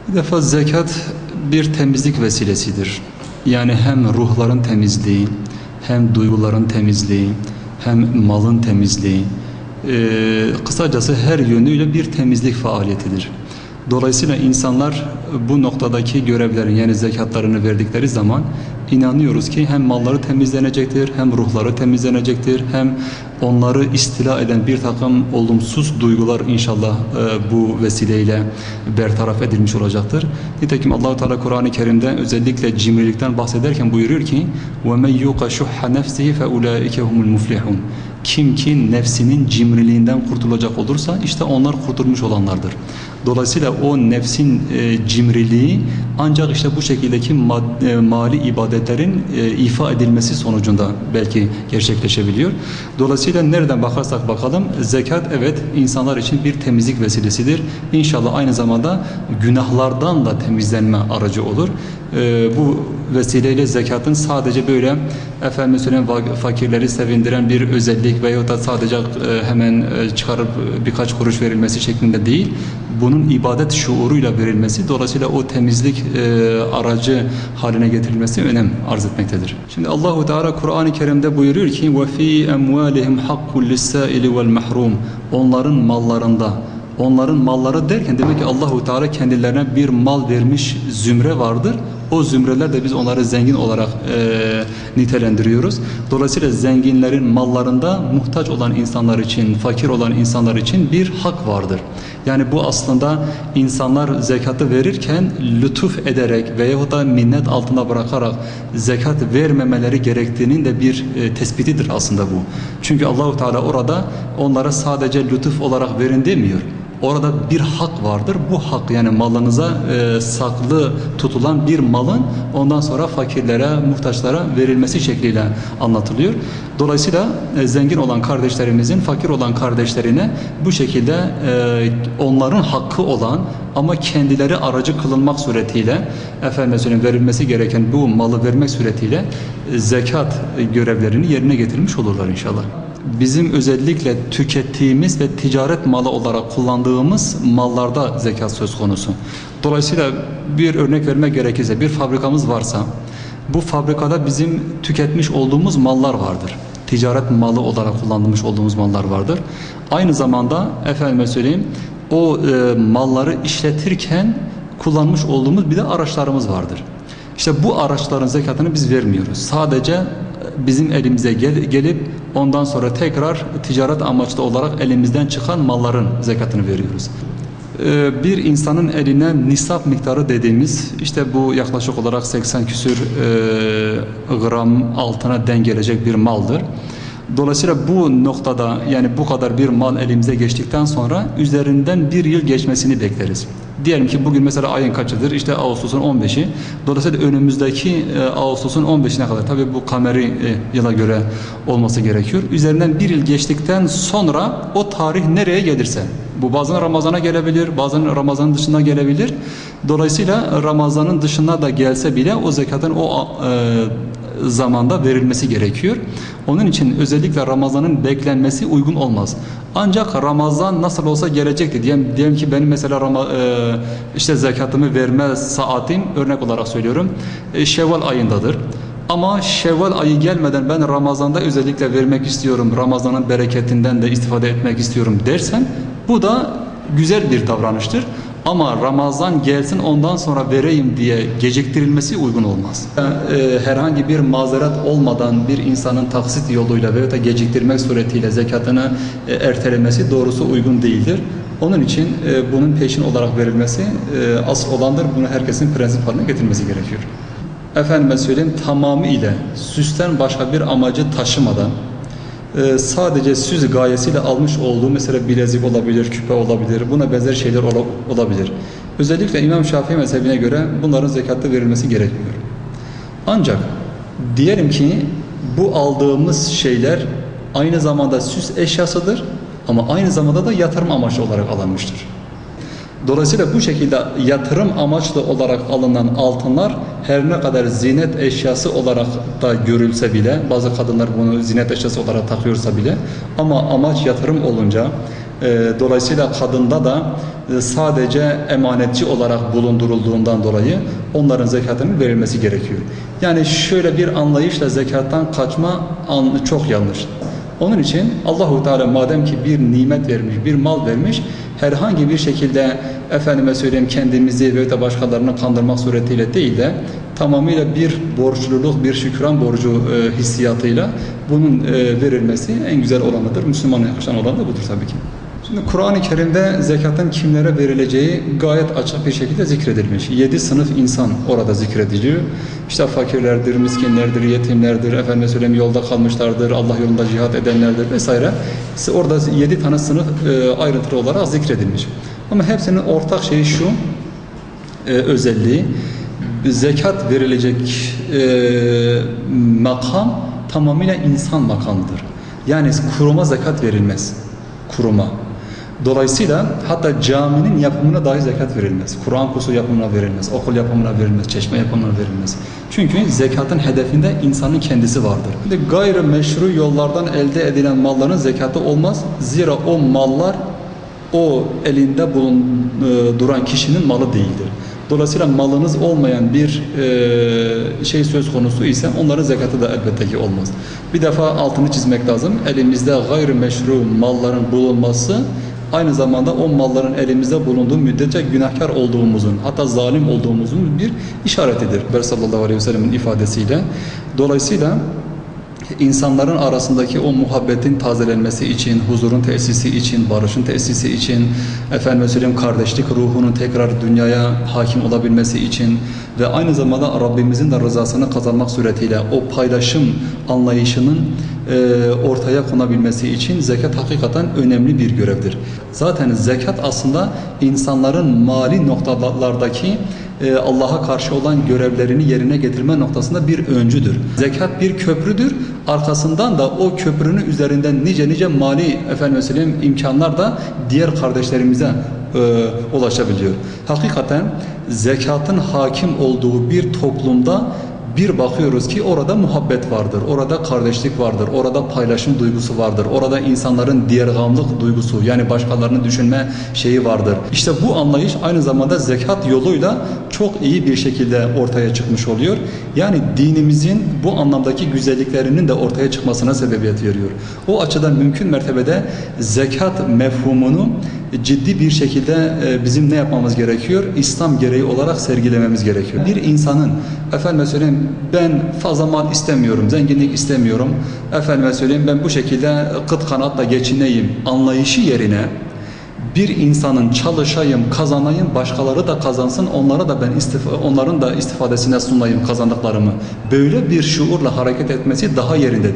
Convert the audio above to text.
Bir defa zekat bir temizlik vesilesidir. Yani hem ruhların temizliği, hem duyguların temizliği, hem malın temizliği, kısacası her yönüyle bir temizlik faaliyetidir. Dolayısıyla insanlar bu noktadaki görevlerin yani zekatlarını verdikleri zaman inanıyoruz ki hem malları temizlenecektir, hem ruhları temizlenecektir, hem onları istila eden bir takım olumsuz duygular inşallah bu vesileyle bertaraf edilmiş olacaktır. Nitekim Allah-u Teala Kur'an-ı Kerim'de özellikle cimrilikten bahsederken buyuruyor ki وَمَنْ يُوقَ شُحَّ نَفْسِهِ فَاُولَٰئِكَ هُمُ الْمُفْلِحُونَ. Kim ki nefsinin cimriliğinden kurtulacak olursa işte onlar kurtulmuş olanlardır. Dolayısıyla o nefsin cimriliği ancak işte bu şekildeki mali ibadetlerin ifa edilmesi sonucunda belki gerçekleşebiliyor. Dolayısıyla nereden bakarsak bakalım zekat evet insanlar için bir temizlik vesilesidir. İnşallah aynı zamanda günahlardan da temizlenme aracı olur. Bu vesileyle zekatın sadece böyle efendim söyleyeyim fakirleri sevindiren bir özellik veyahut da sadece hemen çıkarıp birkaç kuruş verilmesi şeklinde değil, bunun ibadet şuuruyla verilmesi, dolayısıyla o temizlik aracı haline getirilmesi önem arz etmektedir. Şimdi Allahu Teala Kur'an-ı Kerim'de buyuruyor ki وَفِي اَمْوَالِهِمْ حَقُّ لِلسَّائِلِ وَالْمَحْرُومِ. Onların malları derken demek ki Allahu Teala kendilerine bir mal vermiş zümre vardır. O zümreler de biz onları zengin olarak nitelendiriyoruz. Dolayısıyla zenginlerin mallarında muhtaç olan insanlar için, fakir olan insanlar için bir hak vardır. Yani bu aslında insanlar zekatı verirken lütuf ederek veyahut da minnet altına bırakarak zekat vermemeleri gerektiğinin de bir tespitidir aslında bu. Çünkü Allahu Teala orada onlara sadece lütuf olarak verin demiyor. Orada bir hak vardır. Bu hak yani malınıza saklı tutulan bir malın ondan sonra fakirlere, muhtaçlara verilmesi şekliyle anlatılıyor. Dolayısıyla zengin olan kardeşlerimizin fakir olan kardeşlerine bu şekilde onların hakkı olan ama kendileri aracı kılınmak suretiyle verilmesi gereken bu malı vermek suretiyle zekat görevlerini yerine getirmiş olurlar inşallah. Bizim özellikle tükettiğimiz ve ticaret malı olarak kullandığımız mallarda zekat söz konusu. Dolayısıyla bir örnek vermek gerekirse bir fabrikamız varsa bu fabrikada bizim tüketmiş olduğumuz mallar vardır. Ticaret malı olarak kullandığımız olduğumuz mallar vardır. Aynı zamanda o malları işletirken kullanmış olduğumuz bir de araçlarımız vardır. İşte bu araçların zekatını biz vermiyoruz. Sadece bizim elimize gelip ondan sonra tekrar ticaret amaçlı olarak elimizden çıkan malların zekatını veriyoruz. Bir insanın eline nisap miktarı dediğimiz işte bu yaklaşık olarak 80 küsür gram altına denk gelecek bir maldır. Dolayısıyla bu noktada yani bu kadar bir mal elimize geçtikten sonra üzerinden bir yıl geçmesini bekleriz. Diyelim ki bugün mesela ayın kaçıdır? İşte Ağustos'un 15'i. Dolayısıyla önümüzdeki Ağustos'un 15'ine kadar tabii bu kameri yıla göre olması gerekiyor. Üzerinden bir yıl geçtikten sonra o tarih nereye gelirse bu bazen Ramazan'a gelebilir, bazen Ramazan'ın dışına gelebilir. Dolayısıyla Ramazan'ın dışına da gelse bile o zekatın o zamanda verilmesi gerekiyor. Onun için özellikle Ramazan'ın beklenmesi uygun olmaz. Ancak Ramazan nasıl olsa gelecekti. Diyelim ki benim mesela işte zekatımı verme saatim örnek olarak söylüyorum Şevval ayındadır. Ama Şevval ayı gelmeden ben Ramazan'da özellikle vermek istiyorum. Ramazan'ın bereketinden de istifade etmek istiyorum dersen bu da güzel bir davranıştır. Ama Ramazan gelsin ondan sonra vereyim diye geciktirilmesi uygun olmaz. Herhangi bir mazeret olmadan bir insanın taksit yoluyla veya da geciktirmek suretiyle zekatını ertelemesi doğrusu uygun değildir. Onun için bunun peşin olarak verilmesi asıl olandır. Bunu herkesin prensip haline getirmesi gerekiyor. Tamamıyla süsten başka bir amacı taşımadan sadece süs gayesiyle almış olduğu mesela bilezik olabilir, küpe olabilir, buna benzer şeyler olabilir. Özellikle İmam Şafii mezhebine göre bunların zekatı verilmesi gerekmiyor. Ancak diyelim ki bu aldığımız şeyler aynı zamanda süs eşyasıdır ama aynı zamanda da yatırım amaçlı olarak alınmıştır. Dolayısıyla bu şekilde yatırım amaçlı olarak alınan altınlar her ne kadar zinet eşyası olarak da görülse bile bazı kadınlar bunu zinet eşyası olarak takıyorsa bile ama amaç yatırım olunca Dolayısıyla kadında da sadece emanetçi olarak bulundurulduğundan dolayı onların zekatının verilmesi gerekiyor. Yani şöyle bir anlayışla zekattan kaçma çok yanlış. Onun için Allahu Teala madem ki bir nimet vermiş, bir mal vermiş, herhangi bir şekilde efendime söyleyeyim kendimizi ve de başkalarını kandırmak suretiyle değil de tamamıyla bir borçluluk, bir şükran borcu hissiyatıyla bunun verilmesi en güzel olanıdır. Müslümana yakışan olan da budur tabii ki. Şimdi Kur'an-ı Kerim'de zekatın kimlere verileceği gayet açık bir şekilde zikredilmiş. 7 sınıf insan orada zikrediliyor. İşte fakirlerdir, miskinlerdir, yetimlerdir, efendime söyleyeyim yolda kalmışlardır, Allah yolunda cihat edenlerdir vesaire. İşte orada 7 tane sınıf ayrıntılı olarak zikredilmiş. Ama hepsinin ortak şeyi şu, özelliği, zekat verilecek makam tamamıyla insan makamıdır. Yani kuruma zekat verilmez. Kuruma. Dolayısıyla hatta caminin yapımına dahi zekat verilmez. Kur'an kursu yapımına verilmez, okul yapımına verilmez, çeşme yapımına verilmez. Çünkü zekatın hedefinde insanın kendisi vardır. Şimdi gayrimeşru yollardan elde edilen malların zekatı olmaz. Zira o mallar o elinde duran kişinin malı değildir. Dolayısıyla malınız olmayan bir şey söz konusu ise onların zekatı da elbette ki olmaz. Bir defa altını çizmek lazım. Elimizde gayrimeşru malların bulunması aynı zamanda o malların elimizde bulunduğu müddetçe günahkar olduğumuzun, hatta zalim olduğumuzun bir işaretidir. Peygamber sallallahu aleyhi ve sellem'in ifadesiyle. Dolayısıyla insanların arasındaki o muhabbetin tazelenmesi için, huzurun tesisi için, barışın tesisi için, efendime söyleyeyim kardeşlik ruhunun tekrar dünyaya hakim olabilmesi için ve aynı zamanda Rabbimizin de rızasını kazanmak suretiyle o paylaşım anlayışının ortaya konabilmesi için zekat hakikaten önemli bir görevdir. Zaten zekat aslında insanların mali noktalardaki Allah'a karşı olan görevlerini yerine getirme noktasında bir öncüdür. Zekat bir köprüdür. Arkasından da o köprünün üzerinden nice mali imkanlar da diğer kardeşlerimize ulaşabiliyor. Hakikaten zekatın hakim olduğu bir toplumda bir bakıyoruz ki orada muhabbet vardır, orada kardeşlik vardır, orada paylaşım duygusu vardır, orada insanların diğergamlık duygusu yani başkalarını düşünme şeyi vardır. İşte bu anlayış aynı zamanda zekat yoluyla çok iyi bir şekilde ortaya çıkmış oluyor. Yani dinimizin bu anlamdaki güzelliklerinin de ortaya çıkmasına sebebiyet veriyor. O açıdan mümkün mertebede zekat mefhumunu ciddi bir şekilde bizim ne yapmamız gerekiyor? İslam gereği olarak sergilememiz gerekiyor. Bir insanın efendime söyleyeyim ben fazla mal istemiyorum, zenginlik istemiyorum, efendime söyleyeyim ben bu şekilde kıt kanatla geçineyim anlayışı yerine bir insanın çalışayım, kazanayım, başkaları da kazansın, onlara da ben onların da istifadesine sunayım kazandıklarımı. Böyle bir şuurla hareket etmesi daha yerindedir.